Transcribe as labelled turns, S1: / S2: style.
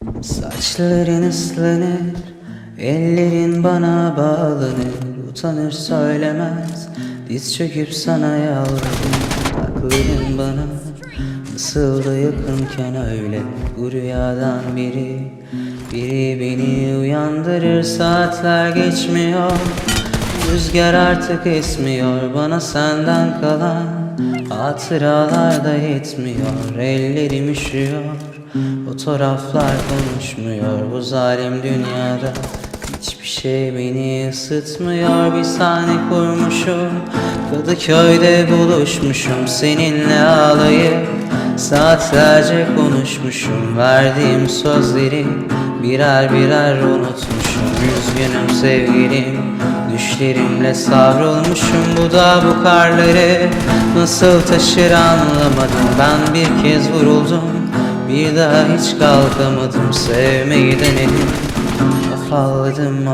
S1: Saçların ıslanır, ellerin bana bağlanır. Utanır söylemez, diz çöküp sana yalvarır. Dudakların bana nasıl da yakınken öyle. Bu rüyadan biri beni uyandırır. Saatler geçmiyor, rüzgar artık esmiyor. Bana senden kalan hatıralar da yetmiyor. Ellerim üşüyor, fotoğraflar konuşmuyor. Bu zalim dünyada hiçbir şey beni ısıtmıyor. Bir sahne kurmuşum, Kadıköy'de buluşmuşum. Seninle ağlayıp saatlerce konuşmuşum. Verdiğim sözleri birer birer unutmuşum. Üzgünüm sevgilim, düşlerimle savrulmuşum. Bu da bu karları nasıl taşır anlamadım. Ben bir kez vuruldum, bir daha hiç kalkamadım. Sevmeyi denedim, afalladım.